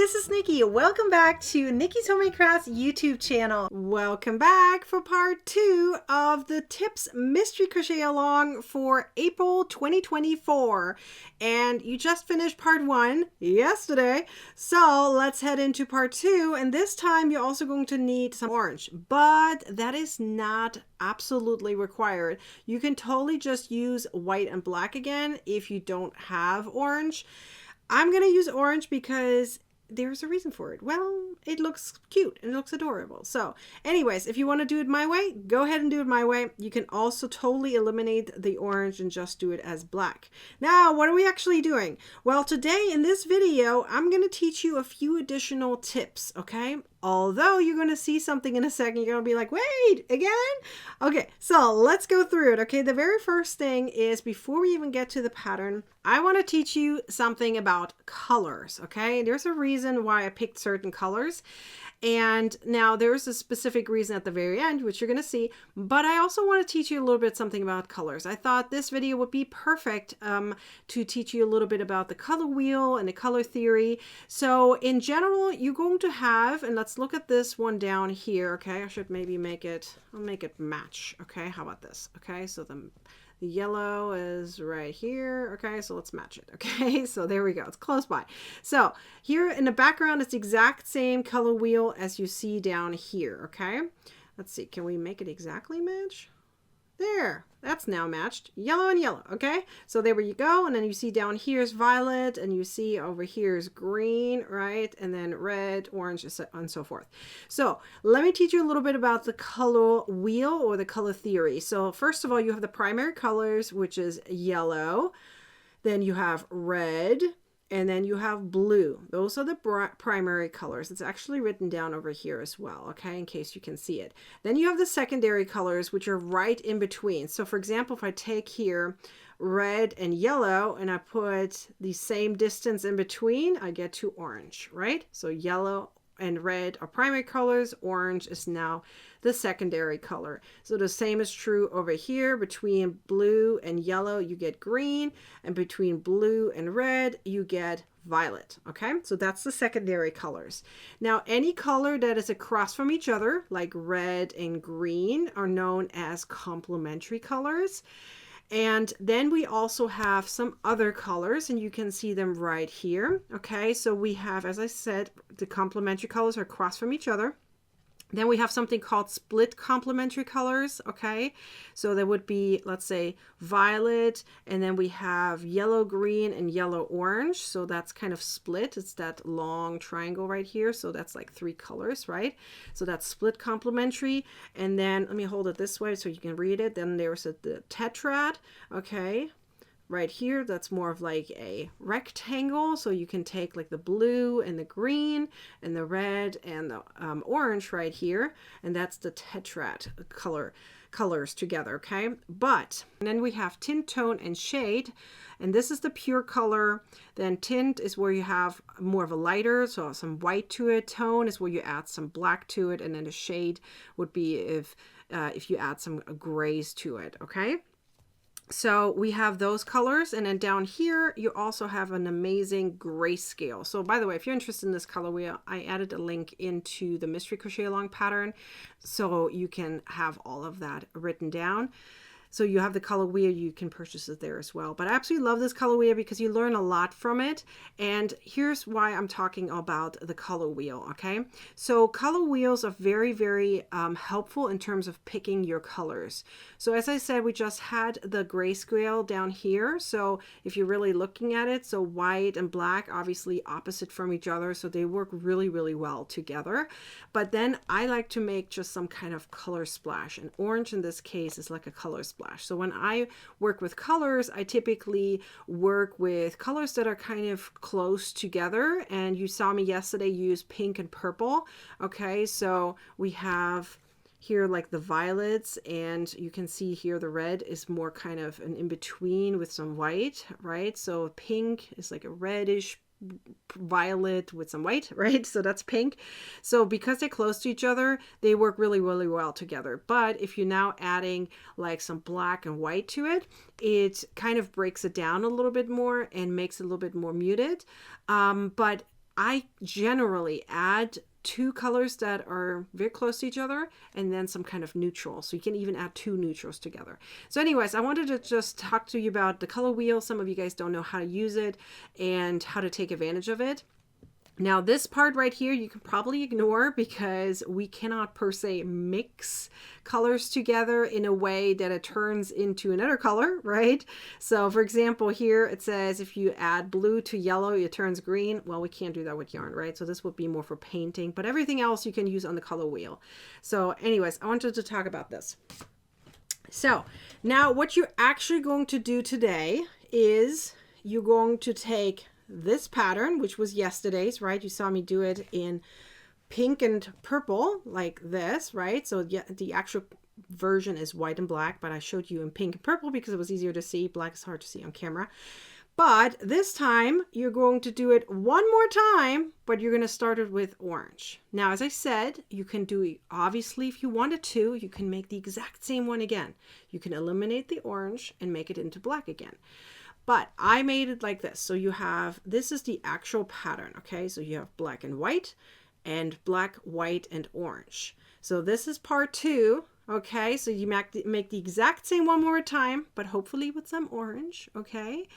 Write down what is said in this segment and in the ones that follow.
this is Nikki. Welcome back to Nikki's Homemade Crafts YouTube channel. Welcome back for part 2 of the Tips Mystery Crochet Along for April 2024. And you just finished part 1 yesterday. So let's head into part 2. And this time you're also going to need some orange, but that is not absolutely required. You can totally just use white and black again if you don't have orange. I'm going to use orange because there's a reason for it. Well, it looks cute and it looks adorable. So anyways, if you want to do it my way, go ahead and do it my way. You can also totally eliminate the orange and just do it as black. Now, what are we actually doing? Well, today in this video, I'm going to teach you a few additional tips, okay? Although you're going to see something in a second, you're going to be like, wait, again? Okay, so let's go through it, okay? The very first thing is, before we even get to the pattern, I want to teach you something about colors, okay? There's a reason why I picked certain colors. And now there's a specific reason at the very end, which you're going to see, but I also want to teach you a little bit something about colors. I thought this video would be perfect to teach you a little bit about the color wheel and the color theory. So in general, you're going to have, and let's look at this one down here, okay? I should maybe I'll make it match, okay? How about this? Okay, so the yellow is right here. Okay, so let's match it. Okay, so there we go. It's close by. So here in the background, it's the exact same color wheel as you see down here. Okay, let's see. Can we make it exactly match? There, that's now matched. Yellow and yellow. Okay, so there you go. And then you see down here is violet, and you see over here is green, right? And then red, orange, and so forth. So let me teach you a little bit about the color wheel or the color theory. So first of all, you have the primary colors, which is yellow. Then you have red. And then you have blue. Those are the primary colors. It's actually written down over here as well, okay, in case you can see it. Then you have the secondary colors, which are right in between. So for example, if I take here red and yellow and I put the same distance in between, I get to orange, right? So yellow and red are primary colors. Orange is now the secondary color. So the same is true over here. Between blue and yellow, you get green, and between blue and red, you get violet. Okay, so that's the secondary colors. Now, any color that is across from each other, like red and green, are known as complementary colors. And then we also have some other colors, and you can see them right here. Okay, so we have, as I said, the complementary colors are across from each other. Then we have something called split complementary colors, okay? So there would be, let's say, violet, and then we have yellow, green, and yellow, orange. So that's kind of split. It's that long triangle right here. So that's like 3 colors, right? So that's split complementary. And then, let me hold it this way so you can read it. Then there's the tetrad, okay? Right here, that's more of like a rectangle, so you can take like the blue and the green and the red and the orange right here, and that's the tetrad colors together, okay? But and then we have tint, tone, and shade, and this is the pure color. Then tint is where you have more of a lighter, so some white to it. Tone is where you add some black to it, and then the shade would be if you add some grays to it, okay? So we have those colors, and then down here you also have an amazing grayscale. So by the way, if you're interested in this color wheel, I added a link into the Mystery Crochet Along pattern so you can have all of that written down. So you have the color wheel, you can purchase it there as well. But I absolutely love this color wheel because you learn a lot from it. And here's why I'm talking about the color wheel, okay? So color wheels are very, very helpful in terms of picking your colors. So as I said, we just had the grayscale down here. So if you're really looking at it, so white and black, obviously opposite from each other. So they work really, really well together. But then I like to make just some kind of color splash. And orange in this case is like a color splash. So when I work with colors, I typically work with colors that are kind of close together. And you saw me yesterday use pink and purple. Okay, so we have here like the violets, and you can see here the red is more kind of an in-between with some white, right? So pink is like a reddish violet with some white, right? So that's pink. So because they're close to each other, they work really, really well together. But if you're now adding like some black and white to it, it kind of breaks it down a little bit more and makes it a little bit more muted. But I generally add two colors that are very close to each other and then some kind of neutral. So you can even add two neutrals together. So anyways, I wanted to just talk to you about the color wheel. Some of you guys don't know how to use it and how to take advantage of it. Now this part right here you can probably ignore because we cannot per se mix colors together in a way that it turns into another color, right? So for example here it says if you add blue to yellow it turns green. Well, we can't do that with yarn, right? So this would be more for painting, but everything else you can use on the color wheel. So anyways, I wanted to talk about this. So now what you're actually going to do today is you're going to take this pattern, which was yesterday's, right? You saw me do it in pink and purple like this, right? So yeah, the actual version is white and black, but I showed you in pink and purple because it was easier to see. Black is hard to see on camera. But this time you're going to do it one more time, but you're going to start it with orange. Now, as I said, you can do it, obviously, if you wanted to, you can make the exact same one again. You can eliminate the orange and make it into black again. But I made it like this. So you have, this is the actual pattern, okay? So you have black and white, and black, white, and orange. So this is part 2, okay? So you make the exact same one more time, but hopefully with some orange, okay?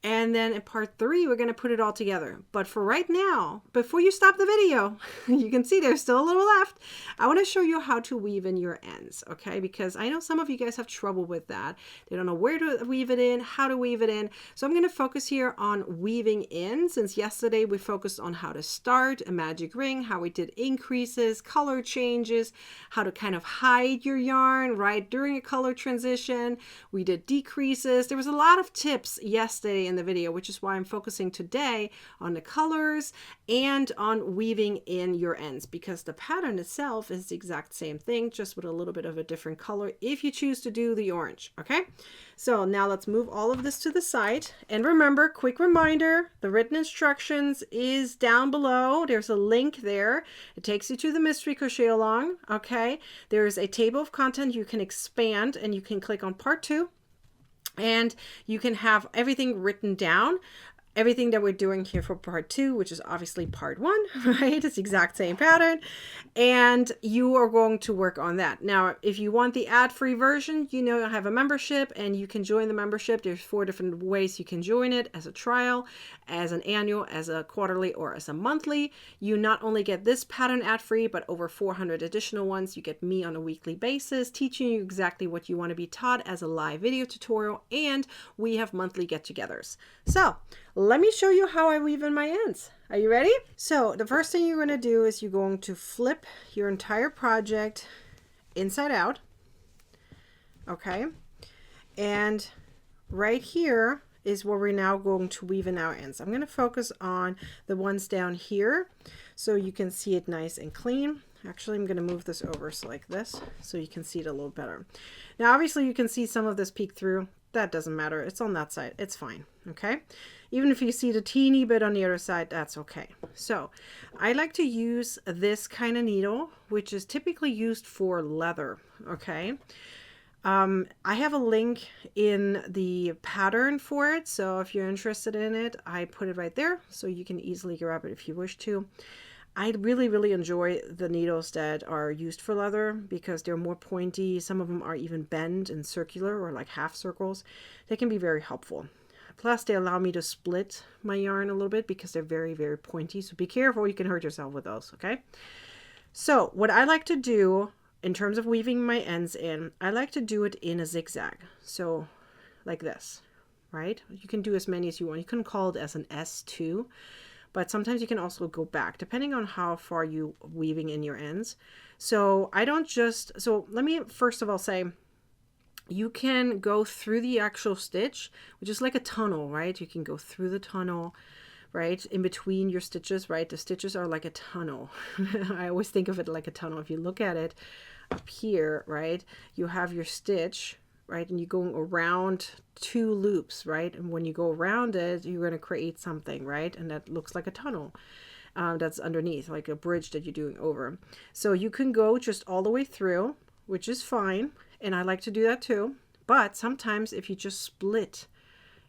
And then in part 3, we're gonna put it all together. But for right now, before you stop the video, you can see there's still a little left. I wanna show you how to weave in your ends, okay? Because I know some of you guys have trouble with that. They don't know where to weave it in, how to weave it in. So I'm gonna focus here on weaving in, since yesterday we focused on how to start a magic ring, how we did increases, color changes, how to kind of hide your yarn, right, during a color transition. We did decreases. There was a lot of tips yesterday in the video, which is why I'm focusing today on the colors and on weaving in your ends, because the pattern itself is the exact same thing, just with a little bit of a different color if you choose to do the orange. Okay, so now let's move all of this to the side, and remember, quick reminder, the written instructions is down below. There's a link there. It takes you to the Mystery Crochet Along. Okay, there's a table of content you can expand, and you can click on part 2. And you can have everything written down, everything that we're doing here for part 2, which is obviously part 1, right? It's the exact same pattern. And you are going to work on that. Now, if you want the ad-free version, you know, I have a membership and you can join the membership. There's 4 different ways you can join it: as a trial, as an annual, as a quarterly, or as a monthly. You not only get this pattern ad-free, but over 400 additional ones. You get me on a weekly basis, teaching you exactly what you want to be taught as a live video tutorial, and we have monthly get-togethers. So let me show you how I weave in my ends. Are you ready? So the first thing you're going to do is you're going to flip your entire project inside out. Okay. And right here is where we're now going to weave in our ends. I'm going to focus on the ones down here so you can see it nice and clean. Actually, I'm going to move this over so like this so you can see it a little better. Now, obviously, you can see some of this peek through. That doesn't matter. It's on that side. It's fine. Okay. Even if you see the teeny bit on the other side, that's okay. So I like to use this kind of needle, which is typically used for leather. Okay. I have a link in the pattern for it. So if you're interested in it, I put it right there so you can easily grab it if you wish to. I really, really enjoy the needles that are used for leather because they're more pointy. Some of them are even bent and circular or like half circles. They can be very helpful. Plus, they allow me to split my yarn a little bit because they're very, very pointy. So be careful, you can hurt yourself with those, okay? So what I like to do in terms of weaving my ends in, I like to do it in a zigzag. So like this, right? You can do as many as you want. You can call it as an S2. But sometimes you can also go back depending on how far you weaving in your ends. So I don't just, so let me first of all say, you can go through the actual stitch, which is like a tunnel, right? You can go through the tunnel, right? In between your stitches, right? The stitches are like a tunnel. I always think of it like a tunnel. If you look at it up here, right? You have your stitch, right? And you're going around 2 loops, right? And when you go around it, you're going to create something, right? And that looks like a tunnel that's underneath, like a bridge that you're doing over. So you can go just all the way through, which is fine. And I like to do that too. But sometimes if you just split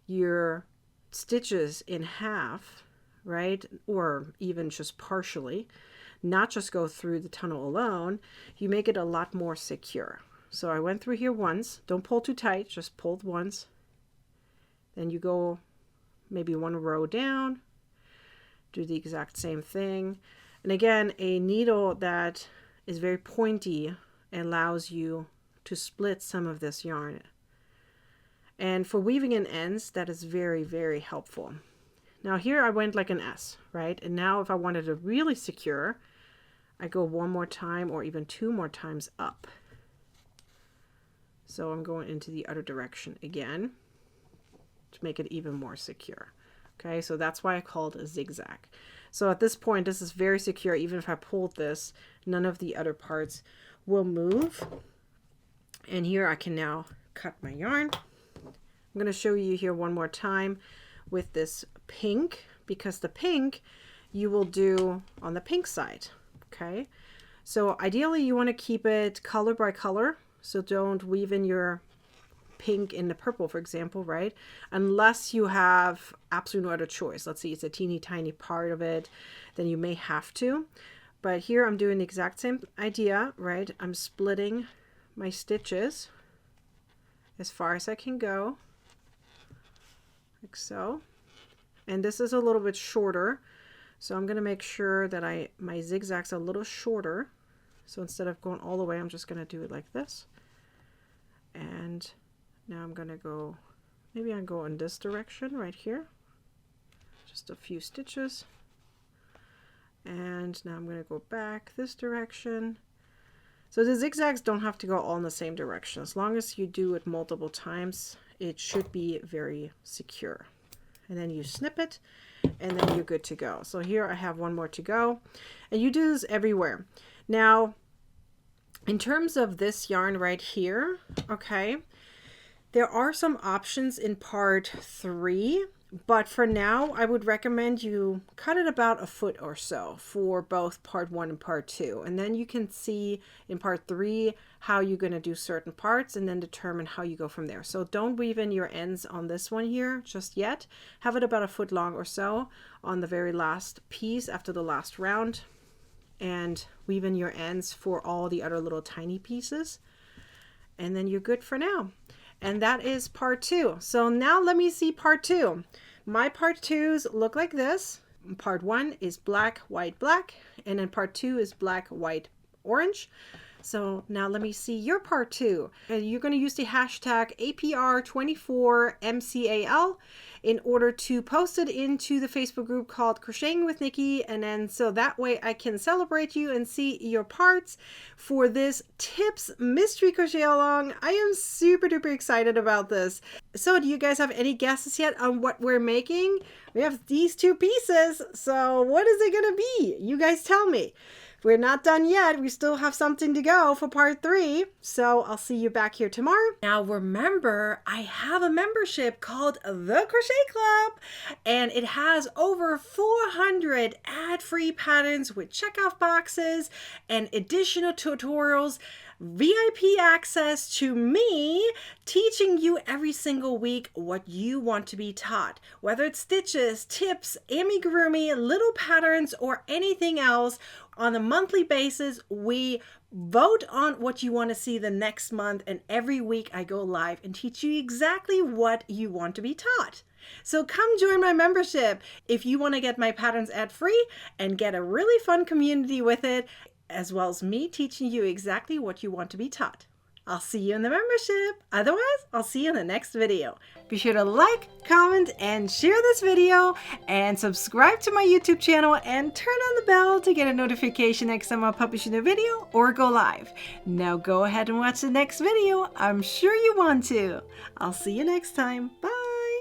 your stitches in half, right? Or even just partially, not just go through the tunnel alone, you make it a lot more secure. So I went through here once. Don't pull too tight, just pull once. Then you go maybe one row down, do the exact same thing. And again, a needle that is very pointy allows you to split some of this yarn. And for weaving in ends, that is very, very helpful. Now here I went like an S, right? And now if I wanted to really secure, I go one more time or even two more times up. So I'm going into the other direction again to make it even more secure. Okay, so that's why I called a zigzag. So at this point, this is very secure. Even if I pulled this, none of the other parts will move. And here I can now cut my yarn. I'm going to show you here one more time with this pink, because the pink you will do on the pink side. Okay, so ideally you want to keep it color by color. So don't weave in your pink in the purple, for example, right? Unless you have absolutely no other choice. Let's see, it's a teeny tiny part of it, then you may have to. But here I'm doing the exact same idea, right? I'm splitting my stitches as far as I can go, like so. And this is a little bit shorter, so I'm going to make sure that my zigzags are a little shorter. So instead of going all the way, I'm just going to do it like this. And now I'm going to go, maybe I'll go in this direction right here. Just a few stitches. And now I'm going to go back this direction. So the zigzags don't have to go all in the same direction. As long as you do it multiple times, it should be very secure. And then you snip it, and then you're good to go. So here I have one more to go. And you do this everywhere. Now, in terms of this yarn right here, okay, there are some options in part 3, but for now, I would recommend you cut it about a foot or so for both part 1 and part 2. And then you can see in part 3 how you're going to do certain parts and then determine how you go from there. So don't weave in your ends on this one here just yet. Have it about a foot long or so on the very last piece after the last round. And weave in your ends for all the other little tiny pieces. And then you're good for now. And that is part 2. So now let me see part 2. My part 2s look like this. Part 1 is black, white, black. And then part 2 is black, white, orange. So now let me see your part 2. And you're going to use the hashtag APR24MCAL in order to post it into the Facebook group called Crocheting with Nikki. And then so that way I can celebrate you and see your parts for this Tips Mystery Crochet Along. I am super duper excited about this. So do you guys have any guesses yet on what we're making? We have these 2 pieces. So what is it going to be? You guys tell me. We're not done yet. We still have something to go for part 3. So I'll see you back here tomorrow. Now remember, I have a membership called the Crochet Club, and it has over 400 ad-free patterns with checkoff boxes and additional tutorials, VIP access to me teaching you every single week what you want to be taught, whether it's stitches, tips, amigurumi, little patterns, or anything else. On a monthly basis, we vote on what you want to see the next month, and every week I go live and teach you exactly what you want to be taught. So come join my membership if you want to get my patterns ad-free and get a really fun community with it, as well as me teaching you exactly what you want to be taught. I'll see you in the membership. Otherwise, I'll see you in the next video. Be sure to like, comment, and share this video, and subscribe to my YouTube channel and turn on the bell to get a notification next time I publish a new video or go live. Now go ahead and watch the next video. I'm sure you want to. I'll see you next time. Bye.